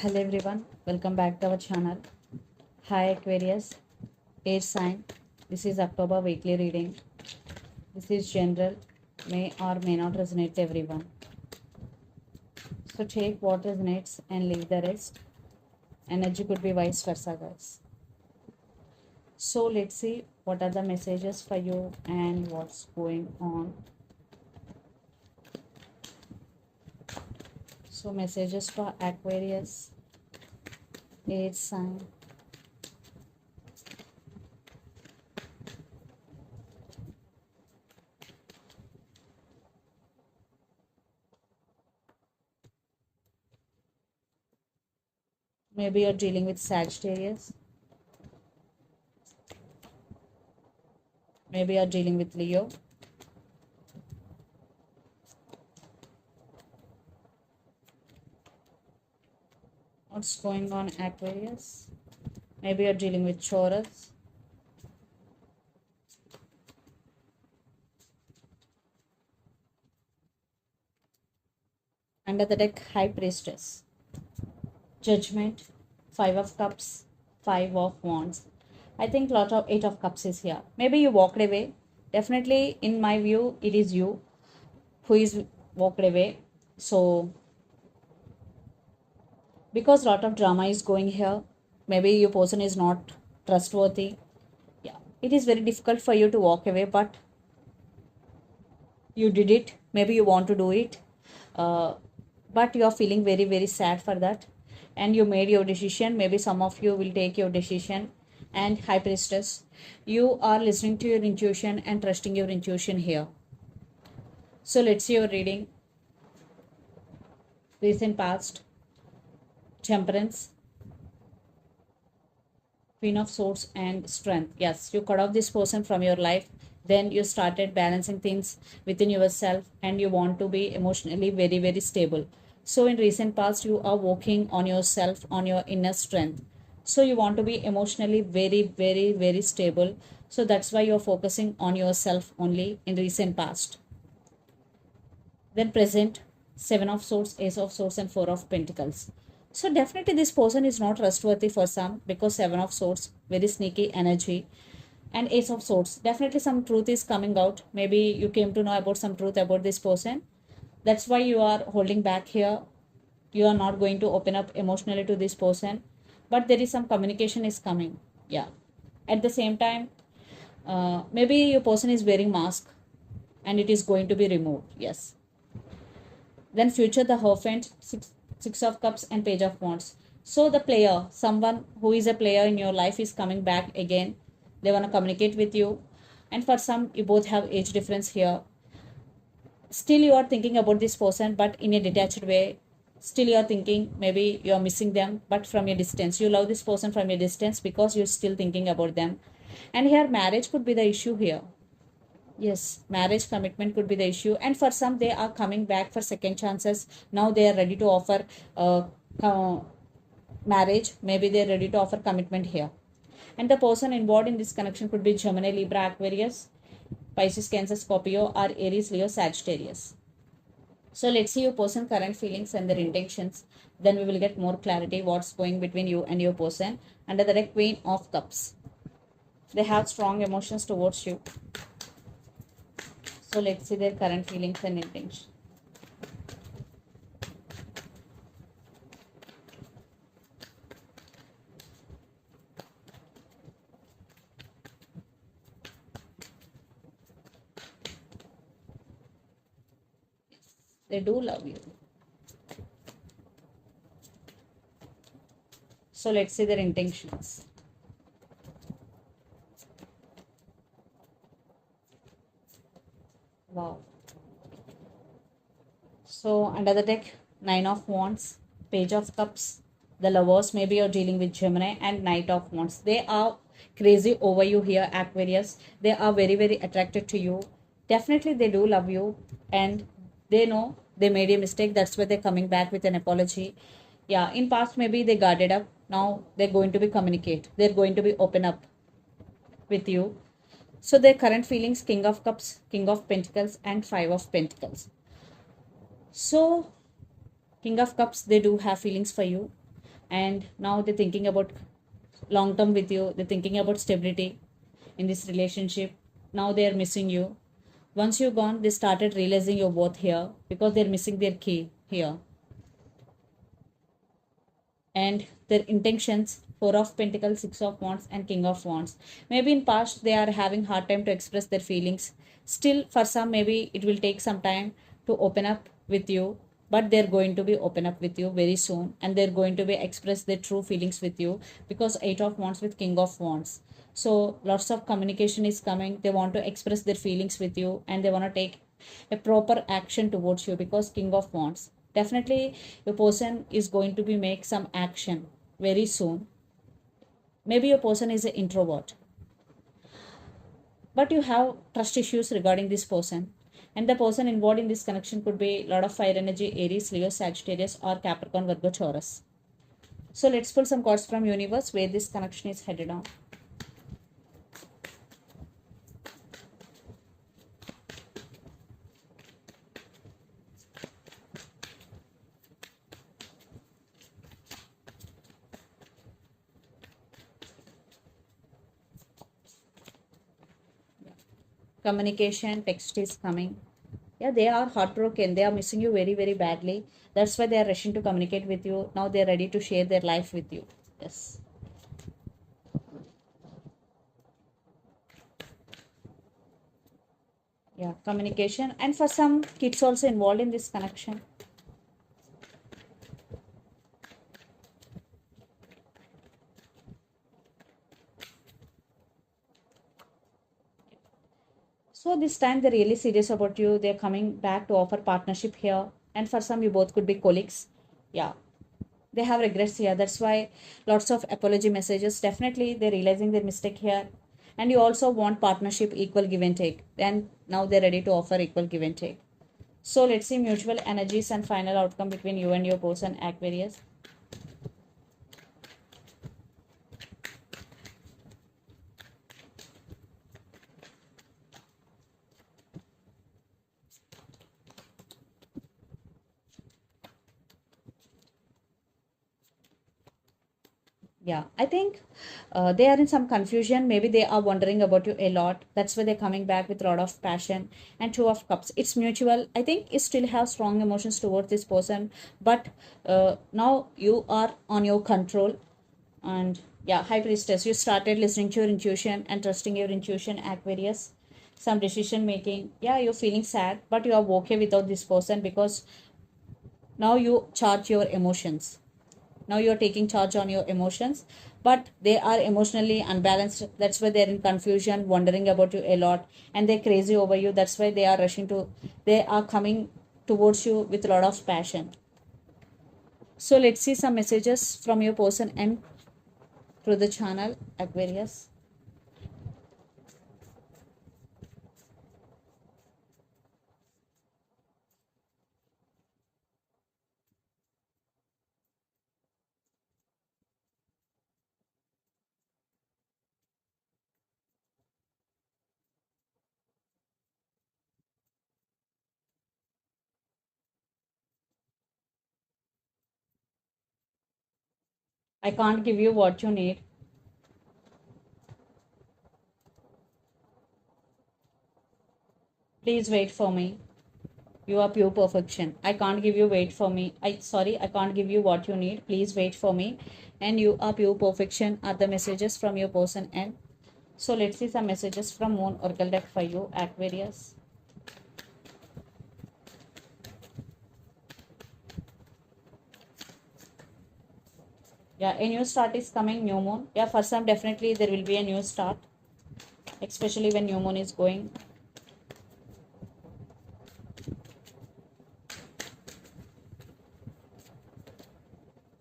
Hello everyone, welcome back to our channel. Hi Aquarius, air sign. This is October weekly reading. This is general, may or may not resonate to everyone. So take what resonates and leave the rest. Energy could be vice versa, guys. So let's see what are the messages for you and what's going on. So messages for Aquarius, air sign. Maybe you're dealing with Sagittarius. Maybe you're dealing with Leo. What's going on, Aquarius? Maybe you're dealing with Taurus. Under the deck, High Priestess. Judgment, 5 of Cups, 5 of Wands. I think lot of 8 of Cups is here. Maybe you walked away. Definitely, in my view, it is you who is walked away. So, because lot of drama is going here, maybe your person is not trustworthy. Yeah, it is very difficult for you to walk away, but you did it. Maybe you want to do it. But you are feeling very, very sad for that. And you made your decision. Maybe some of you will take your decision. And High Priestess, you are listening to your intuition and trusting your intuition here. So let's see your reading. Recent past. Temperance. Queen of Swords and Strength. Yes, you cut off this person from your life. Then you started balancing things within yourself and you want to be emotionally very, very stable. So in recent past, you are working on yourself, on your inner strength. So you want to be emotionally very, very, very stable. So that's why you're focusing on yourself only in recent past. Then present, 7 of Swords, Ace of Swords and 4 of Pentacles. So definitely this person is not trustworthy for some, because 7 of Swords, very sneaky energy, and Ace of Swords, definitely some truth is coming out. Maybe you came to know about some truth about this person. That's why you are holding back here. You are not going to open up emotionally to this person, but there is some communication is coming. Yeah, at the same time, maybe your person is wearing mask and it is going to be removed. Yes. Then future, the Hierophant, six of Cups and Page of Wands. So the player, someone who is a player in your life, is coming back again. They want to communicate with you. And for some, you both have age difference here. Still you are thinking about this person, but in a detached way. Still you are thinking, maybe you are missing them, but from a distance. You love this person from a distance because you're still thinking about them. And here marriage could be the issue here. Yes, marriage commitment could be the issue. And for some, they are coming back for second chances. Now they are ready to offer marriage. Maybe they're ready to offer commitment here. And the person involved in this connection could be Gemini, Libra, Aquarius, Pisces, Cancer, Scorpio, or Aries, Leo, Sagittarius. So let's see your person current feelings and their intentions. Then we will get more clarity what's going between you and your person. Under the deck, Queen of Cups. They have strong emotions towards you. So let's see their current feelings and intentions. They do love you. So let's see their intentions. Wow. So under the deck, 9 of Wands, Page of Cups, the Lovers, maybe you're dealing with Gemini, and Knight of Wands. They are crazy over you here, Aquarius. They are very, very attracted to you. Definitely they do love you, and they know they made a mistake. That's why they're coming back with an apology. Yeah, in past maybe they guarded up. Now they're going to be communicate. They're going to be open up with you. So their current feelings, King of Cups, King of Pentacles, and 5 of Pentacles. So King of Cups, they do have feelings for you. and now they're thinking about long term with you. They're thinking about stability in this relationship. Now they are missing you. Once you're gone, they started realizing you're both here because they're missing their key here. And their intentions, four of pentacles, six of wands, and king of wands. Maybe in past they are having hard time to express their feelings. Still, for some, maybe it will take some time to open up with you, but they're going to be open up with you very soon, and they're going to be express their true feelings with you, because eight of wands with king of wands. So lots of communication is coming. They want to express their feelings with you, and they want to take a proper action towards you, because king of wands. Definitely your person is going to be make some action very soon. Maybe your person is an introvert, but you have trust issues regarding this person, and the person involved in this connection could be a lot of fire energy: Aries, Leo, Sagittarius, or Capricorn, Virgo, Taurus. So let's pull some cards from universe where this connection is headed on. Communication text is coming. Yeah, they are heartbroken. They are missing you very, very badly. That's why they are rushing to communicate with you. Now they are ready to share their life with you. Yes. Yeah, communication. And for some kids also involved in this connection. So this time they're really serious about you. They're coming back to offer partnership here. And for some, you both could be colleagues. Yeah, they have regrets here. That's why lots of apology messages. Definitely they're realizing their mistake here. And you also want partnership, equal give and take. And now they're ready to offer equal give and take. So let's see mutual energies and final outcome between you and your person, Aquarius. Yeah, I think they are in some confusion. Maybe they are wondering about you a lot. That's why they're coming back with a lot of passion. And two of cups. It's mutual. I think you still have strong emotions towards this person, but now you are on your control. And yeah, high priestess, you started listening to your intuition and trusting your intuition, Aquarius. Some decision making. Yeah, you're feeling sad, but you are okay without this person, because now you charge your emotions. Now you're taking charge on your emotions, but they are emotionally unbalanced. That's why they're in confusion, wondering about you a lot, and they're crazy over you. That's why they are rushing to, they are coming towards you with a lot of passion. So let's see some messages from your person and through the channel, Aquarius. I can't give you what you need. Please wait for me. You are pure perfection. I can't give you wait for me. I can't give you what you need. Please wait for me. And you are pure perfection are the messages from your person. And so let's see some messages from Moon Oracle deck for you, Aquarius. Yeah, a new start is coming, new moon. Yeah, for some definitely there will be a new start, especially when new moon is going.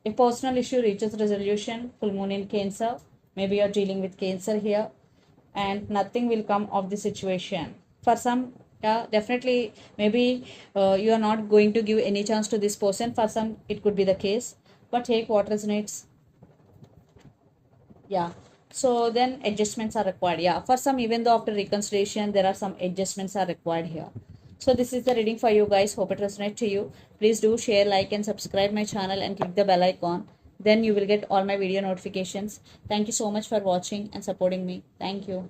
If personal issue reaches resolution, full moon in Cancer, maybe you're dealing with Cancer here, and nothing will come of the situation. For some, yeah, definitely, maybe you are not going to give any chance to this person. For some, it could be the case, but take what resonates. Yeah. So then adjustments are required. Yeah. For some, even though after reconciliation, there are some adjustments are required here. So this is the reading for you guys. Hope it resonates to you. Please do share, like, and subscribe my channel and click the bell icon. then you will get all my video notifications. Thank you so much for watching and supporting me. Thank you.